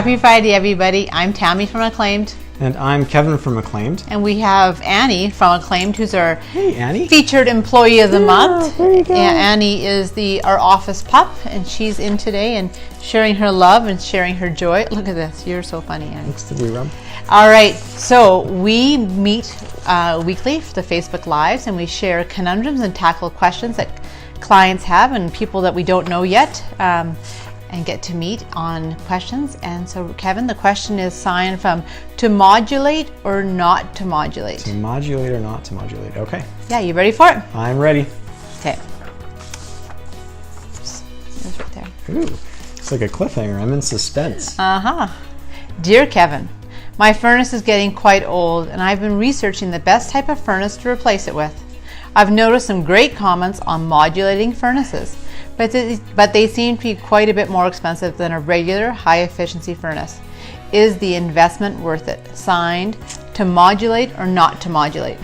Happy Friday, everybody. I'm Tammy from Acclaimed. And I'm Kevin from Acclaimed. And we have Annie from Acclaimed, who's our Annie. featured employee of the month. There you go. Annie is our office pup, and she's in today and sharing her love and sharing her joy. Look at this. You're so funny, Annie. Thanks to we rub. All right. So we meet weekly for the Facebook Lives, and we share conundrums and tackle questions that clients have and people that we don't know yet. And get to meet on questions. And so, Kevin, the question is signed from to modulate or not to modulate? To modulate or not to modulate. Okay. Yeah, you ready for it? I'm ready. Okay. It's right there. Ooh, it's like a cliffhanger. I'm in suspense. Dear Kevin, my furnace is getting quite old and I've been researching the best type of furnace to replace it with. I've noticed some great comments on modulating furnaces, but they seem to be quite a bit more expensive than a regular high-efficiency furnace. Is the investment worth it? Signed, to modulate or not to modulate?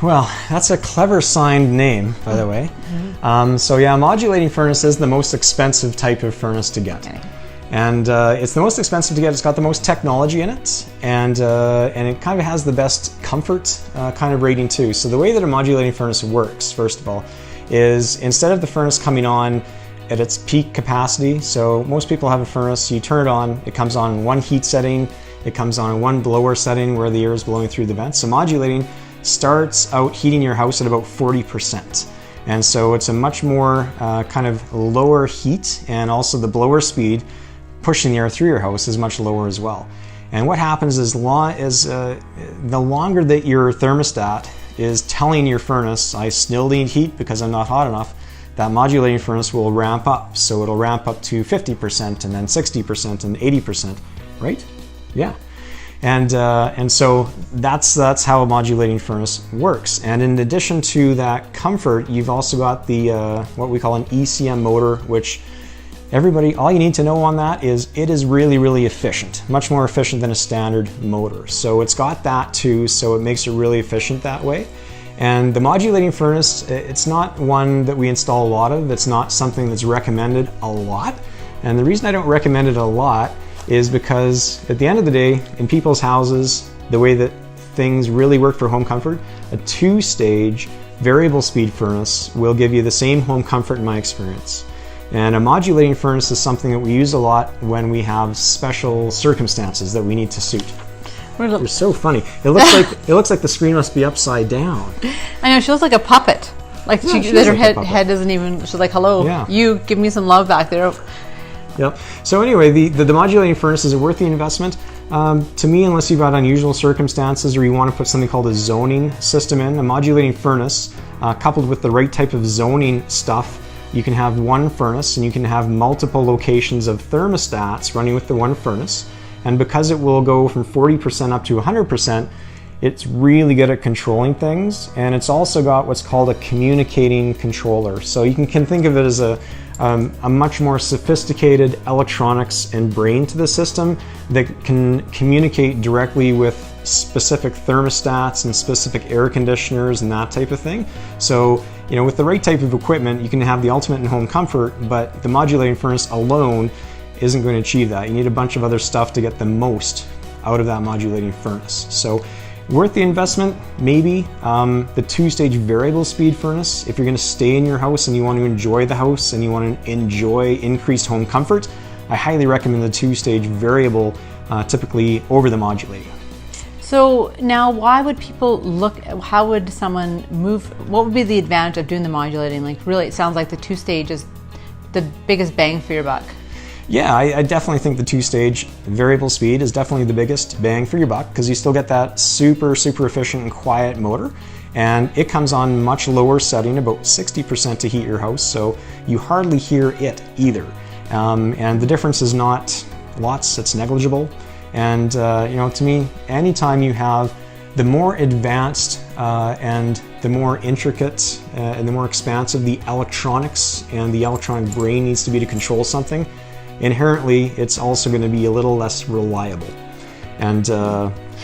Well, that's a clever signed name, by the way. So yeah, modulating furnace is the most expensive type of furnace to get. Okay. And it's the most expensive to get. It's got the most technology in it, and it kind of has the best comfort kind of rating too. So the way that a modulating furnace works, first of all, is instead of the furnace coming on at its peak capacity, so most people have a furnace, you turn it on, it comes on in one heat setting, it comes on in one blower setting where the air is blowing through the vents. So modulating starts out heating your house at about 40%. And so it's a much more kind of lower heat, and also the blower speed pushing the air through your house is much lower as well. And what happens is the longer that your thermostat is telling your furnace, I still need heat because I'm not hot enough, that modulating furnace will ramp up. So it'll ramp up to 50% and then 60% and 80%, right? Yeah. And so that's how a modulating furnace works. And in addition to that comfort, you've also got the what we call an ECM motor, which all you need to know on that is it is really, really efficient, much more efficient than a standard motor. So it's got that too, so it makes it really efficient that way. And the modulating furnace, it's not one that we install a lot of. It's not something that's recommended a lot. And the reason I don't recommend it a lot is because at the end of the day, in people's houses, the way that things really work for home comfort, a 2-stage variable speed furnace will give you the same home comfort in my experience. And a modulating furnace is something that we use a lot when we have special circumstances that we need to suit. You're so funny. It looks like the screen must be upside down. I know, she looks like a puppet. Like her head doesn't even, she's like, hello, you give me some love back there. Yep. So anyway, the modulating furnace, is it worth the investment? To me, unless you've got unusual circumstances or you want to put something called a zoning system in, a modulating furnace, coupled with the right type of zoning stuff, you can have one furnace and you can have multiple locations of thermostats running with the one furnace. And because it will go from 40% up to 100%, it's really good at controlling things. And it's also got what's called a communicating controller. So you can think of it as a much more sophisticated electronics and brain to the system that can communicate directly with specific thermostats and specific air conditioners and that type of thing. So, with the right type of equipment, you can have the ultimate in home comfort, but the modulating furnace alone isn't going to achieve that. You need a bunch of other stuff to get the most out of that modulating furnace. So, worth the investment, maybe. The 2-stage variable speed furnace, if you're going to stay in your house and you want to enjoy the house and you want to enjoy increased home comfort, I highly recommend the 2-stage variable, typically over the modulating. So now, why would people how would someone move, what would be the advantage of doing the modulating? Like, really, it sounds like the 2-stage is the biggest bang for your buck. Yeah, I definitely think the 2-stage variable speed is definitely the biggest bang for your buck, because you still get that super, super efficient and quiet motor. And it comes on much lower setting, about 60% to heat your house, so you hardly hear it either. And the difference is not lots, it's negligible. And to me, anytime you have the more advanced and the more intricate and the more expansive the electronics and the electronic brain needs to be to control something, inherently it's also going to be a little less reliable. And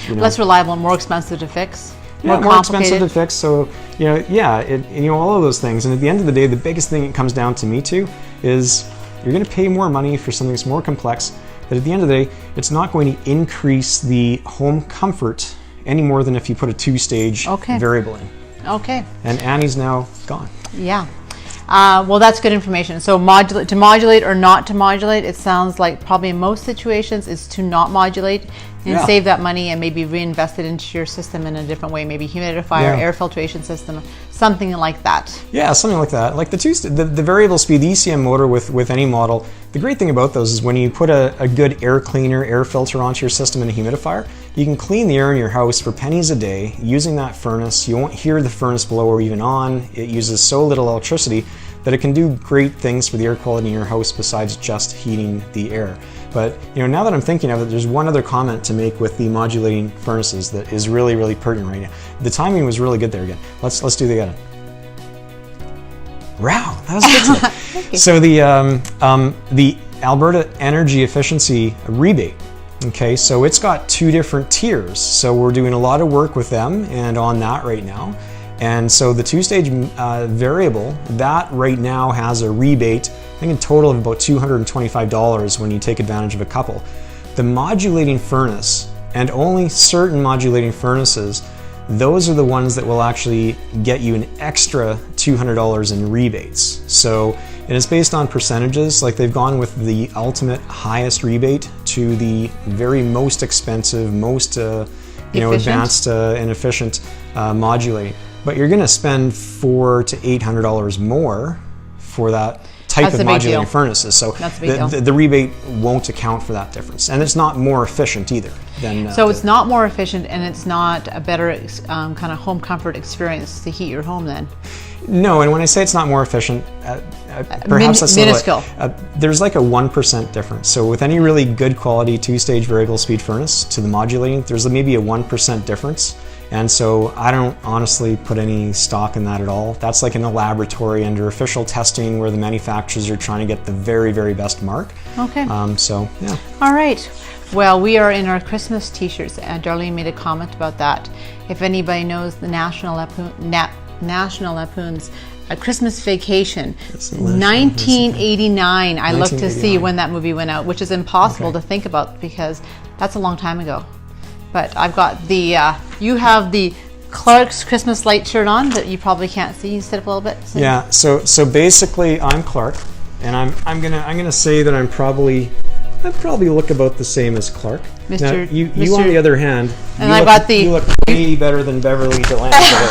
less reliable and more expensive to fix. More expensive to fix. So all of those things. And at the end of the day, the biggest thing it comes down to me to is you're going to pay more money for something that's more complex But at the end of the day, it's not going to increase the home comfort any more than if you put a 2-stage variable in. Okay. And Annie's now gone. Yeah. Well, that's good information. So to modulate or not to modulate, it sounds like probably in most situations is to not modulate and save that money and maybe reinvest it into your system in a different way, maybe humidifier, air filtration system, something like that. Yeah, something like that. Like the variable speed, the ECM motor with any model, the great thing about those is when you put a good air cleaner, air filter onto your system and a humidifier, you can clean the air in your house for pennies a day using that furnace. You won't hear the furnace blower even on. It uses so little electricity that it can do great things for the air quality in your house besides just heating the air. But now that I'm thinking of it, there's one other comment to make with the modulating furnaces that is really, really pertinent right now. The timing was really good there again. Let's do the again. Wow, that was good today. So the Alberta Energy Efficiency Rebate. Okay, so it's got 2 different tiers. So we're doing a lot of work with them and on that right now. And so the 2-stage variable, that right now has a rebate, I think in total of about $225 when you take advantage of a couple. The modulating furnace, and only certain modulating furnaces, those are the ones that will actually get you an extra $200 in rebates. So, and it's based on percentages, like they've gone with the ultimate highest rebate to the very most expensive, most advanced and efficient modulating. But you're going to spend $400 to $800 more for that type of modulating furnaces. So the rebate won't account for that difference. And it's not more efficient either. So it's not more efficient, and it's not a better kind of home comfort experience to heat your home then? No, and when I say it's not more efficient, perhaps that's minuscule. There's like a 1% difference. So with any really good quality 2-stage variable speed furnace to the modulating, there's maybe a 1% difference. And so I don't honestly put any stock in that at all. That's like in a laboratory under official testing where the manufacturers are trying to get the very, very best mark. Okay. So, yeah. All right. Well, we are in our Christmas t-shirts, and Darlene made a comment about that. If anybody knows the National Lampoon's Christmas Vacation, 1989, I looked to see when that movie went out, which is impossible to think about because that's a long time ago. But I've got the, you have the Clark's Christmas light shirt on that you probably can't see. You sit up a little bit. So. Yeah. So basically, I'm Clark, and I'm gonna say that I probably look about the same as Clark. Now, you on the other hand, you look way better than Beverly Delaney today.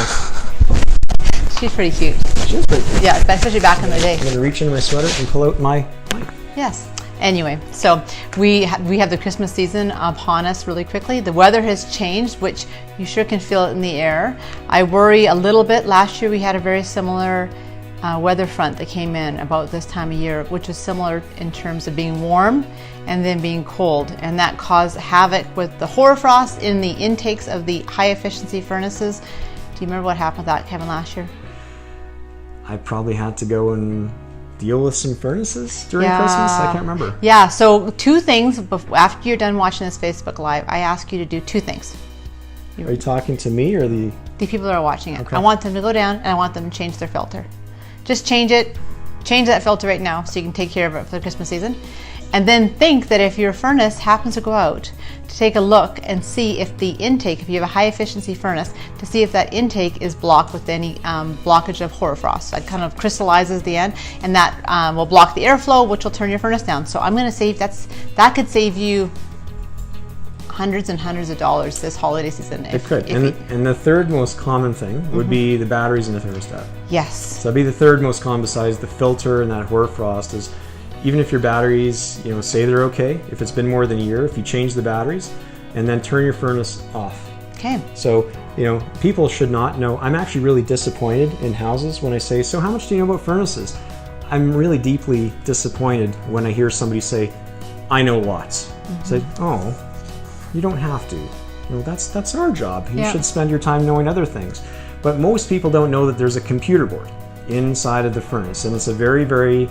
She's pretty cute. She is pretty cute. Yeah, especially back in the day. I'm gonna reach into my sweater and pull out my mic. Yes. Anyway, so we have the Christmas season upon us really quickly. The weather has changed, which you sure can feel it in the air. I worry a little bit. Last year we had a very similar weather front that came in about this time of year, which was similar in terms of being warm and then being cold. And that caused havoc with the hoarfrost in the intakes of the high efficiency furnaces. Do you remember what happened with that, Kevin, last year? I probably had to go and deal with some furnaces during Christmas? I can't remember. Yeah, so 2 things. After you're done watching this Facebook Live, I ask you to do 2 things. Are you talking to me or the people that are watching it? Okay. I want them to go down and I want them to change their filter. Just change it. Change that filter right now so you can take care of it for the Christmas season. And then think that if your furnace happens to go out, to take a look and see if the intake, if you have a high efficiency furnace, to see if that intake is blocked with any blockage of hoarfrost. That kind of crystallizes the end, and that will block the airflow, which will turn your furnace down. So I'm going to say that could save you hundreds and hundreds of dollars this holiday season. It could. And the third most common thing would be the batteries in the thermostat. Yes. So that'd be the third most common besides the filter and that hoarfrost is, even if your batteries, say they're okay, if it's been more than a year, if you change the batteries and then turn your furnace off. Okay. So, people should not know. I'm actually really disappointed in houses when I say, so how much do you know about furnaces? I'm really deeply disappointed when I hear somebody say, I know lots. Say, oh, you don't have to. That's our job. You should spend your time knowing other things. But most people don't know that there's a computer board inside of the furnace, and it's a very, very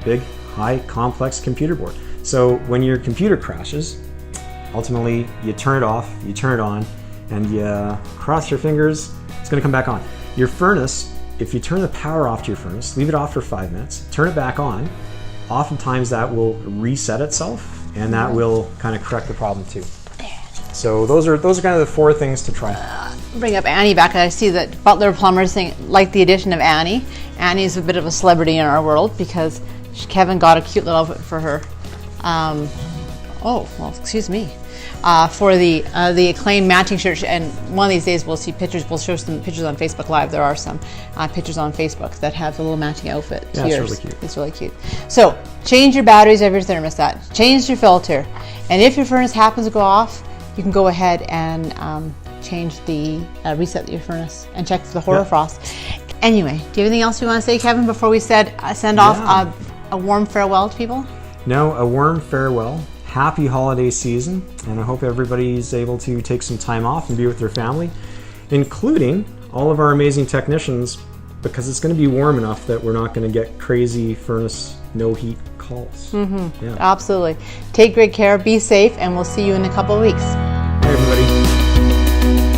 big, high, complex computer board. So when your computer crashes, ultimately you turn it off, you turn it on, and you cross your fingers, it's going to come back on. Your furnace, if you turn the power off to your furnace, leave it off for 5 minutes, turn it back on, oftentimes that will reset itself and that will kind of correct the problem too. So those are kind of the 4 things to try. Bring up Annie back. I see that Butler Plumbers like the addition of Annie. Annie's a bit of a celebrity in our world because Kevin got a cute little outfit for her. Excuse me. For the Acclaimed matching shirt, and one of these days we'll see pictures. We'll show some pictures on Facebook Live. There are some pictures on Facebook that have the little matching outfit. Yeah, it's really cute. It's really cute. So change your batteries of your thermostat. Change your filter, and if your furnace happens to go off, you can go ahead and change the reset your furnace and check for the hoarfrost. Anyway, do you have anything else you want to say, Kevin, before we send off a warm farewell to people? No, a warm farewell. Happy holiday season, and I hope everybody's able to take some time off and be with their family, including all of our amazing technicians, because it's going to be warm enough that we're not going to get crazy furnace no heat calls. Yeah. Absolutely. Take great care, be safe, and we'll see you in a couple of weeks. Hey everybody.